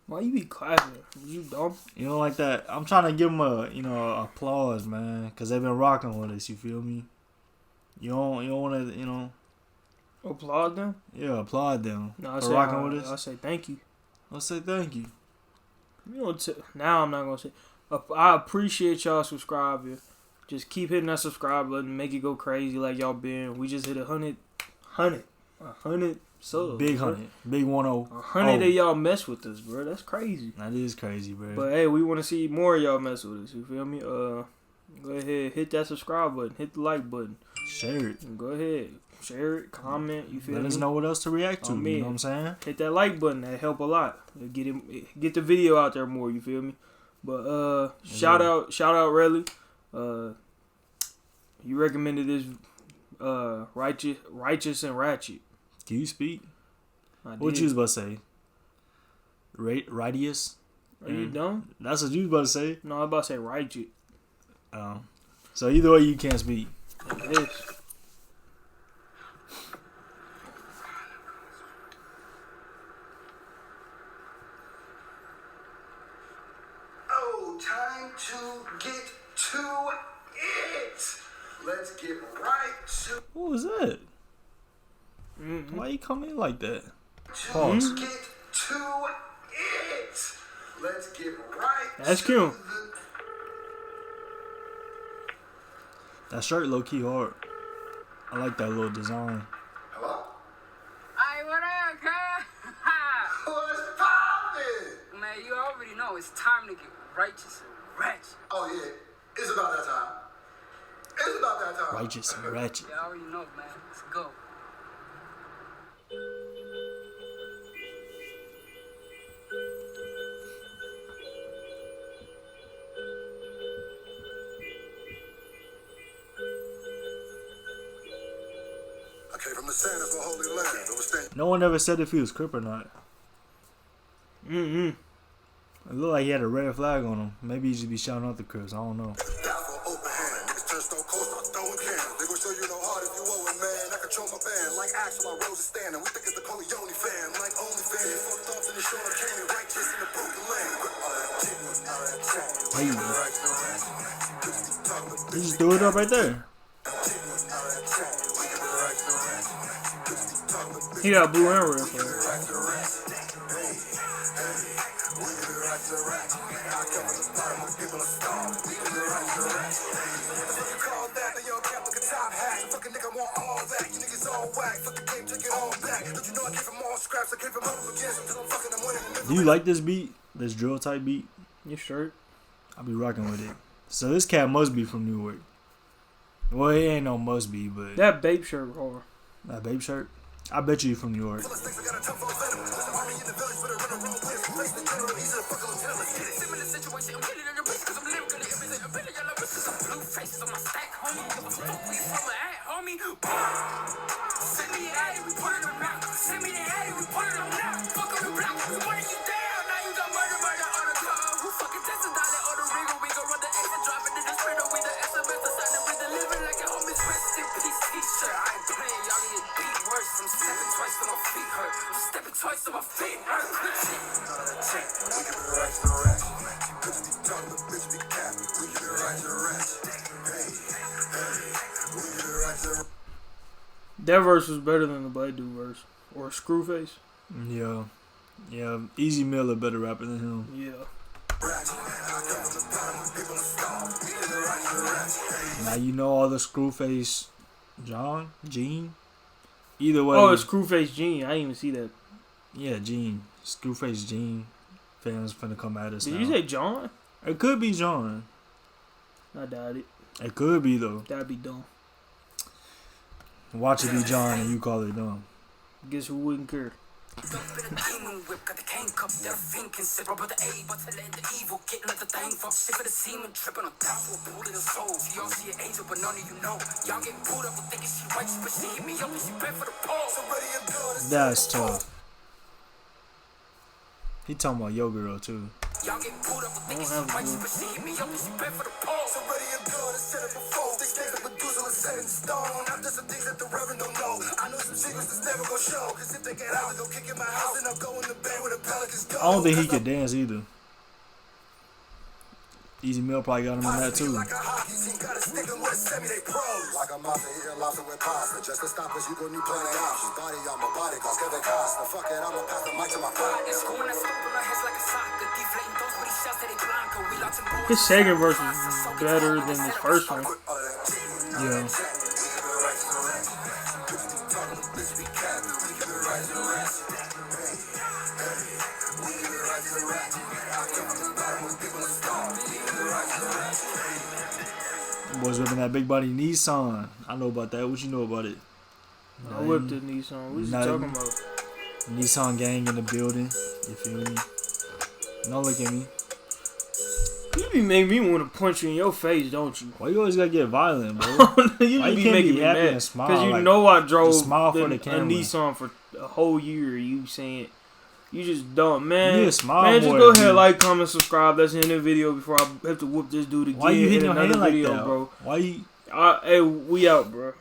Why you be clapping? You dumb? You know, like that. I'm trying to give them a, applause, man, because they've been rocking with us. You feel me? You don't want to, Applaud them? Yeah, applaud them No, for rocking with us. I say thank you. I'll say thank you. Now I'm not gonna say. I appreciate y'all subscribing. Just keep hitting that subscribe button. Make it go crazy like y'all been. We just hit 100 subs. Big 100. Big 10. 100 of y'all mess with us, bro. That's crazy. That is crazy, bro. But hey, we want to see more of y'all mess with us. You feel me? Go ahead, hit that subscribe button. Hit the like button. Share it. Go ahead. Share it. Comment. You feel me? Let us know what else to react to. You know what I'm saying? Hit that like button. That help a lot. Get the video out there more. You feel me? But shout out, Relly. You recommended this Righteous and Ratchet. Can you speak? What you was about to say? Righteous? Are you dumb? That's what you was about to say? No, I was about to say Righteous. So either way, you can't speak. It is. Time to get to it. Let's get right to. What was that? Mm-hmm. Why you come in like that? Pause. Get to it. Let's get right. That's cute. That shirt low key hard. I like that little design. Hello? Hey, what up, cuz? What's poppin'? Man, you already know it's time to get righteous and ratchet. Oh yeah, it's about that time. It's about that time. Righteous and ratchet. You already know, man. Let's go. I came from the sand of a holy land. No one ever said if he was Crip or not. Mm-hmm. It looked like he had a red flag on him. Maybe he should be shouting out the Crips. I don't know. Hey. He just threw it up right there. He got blue and red flag. Do you like this beat? This drill type beat? Your shirt. I'll be rocking with it. So this cat must be from Newark. Well, he ain't no must be, but that babe shirt hard. That babe shirt? I bet you he's from New York. That verse was better than the Black Dude verse. Or Screwface. Yeah. Yeah, Easy Mill a better rapper than him. Yeah. Now you know all the Screwface Gene? Either way. Oh, it's Screwface Gene. I didn't even see that. Yeah, Gene. Screwface Gene. Fans finna come at us. Did now. you say John? It could be John. I doubt it. It could be though. That'd be dumb. Watch it be John and you call it dumb. Guess who wouldn't care? That's tough. He talking about your girl too. I don't have a girl. Set in stone. I'm just some things that the reverend don't know. I know some secrets that's I don't think he could dance either. Easy Mill probably got him in that too. Like a mafia eating lobster with pasta. Just to stop us, you go new plenty options. Body on my body, cause Kevin Costa. Fuck it, I'ma pass the mic to my partner. His second verse was better than his first one. Yeah. Boys whipping that big body Nissan. I know about that. What you know about it? I whipped the Nissan. What you talking about? Nissan gang in the building. You feel me? Don't look at me. You be making me want to punch you in your face, don't you? Why you always gotta get violent, bro? You Why be can't making me happy mad and smile? because you Like, know I drove smile for the a camera. Nissan for a whole year. You saying you just dumb, man. You need to smile man, just more, go ahead, dude. like, comment, subscribe. Let's end the video before I have to whoop this dude again. Why you hitting in your another hand like video, that, bro? Why you? Hey, we out, bro.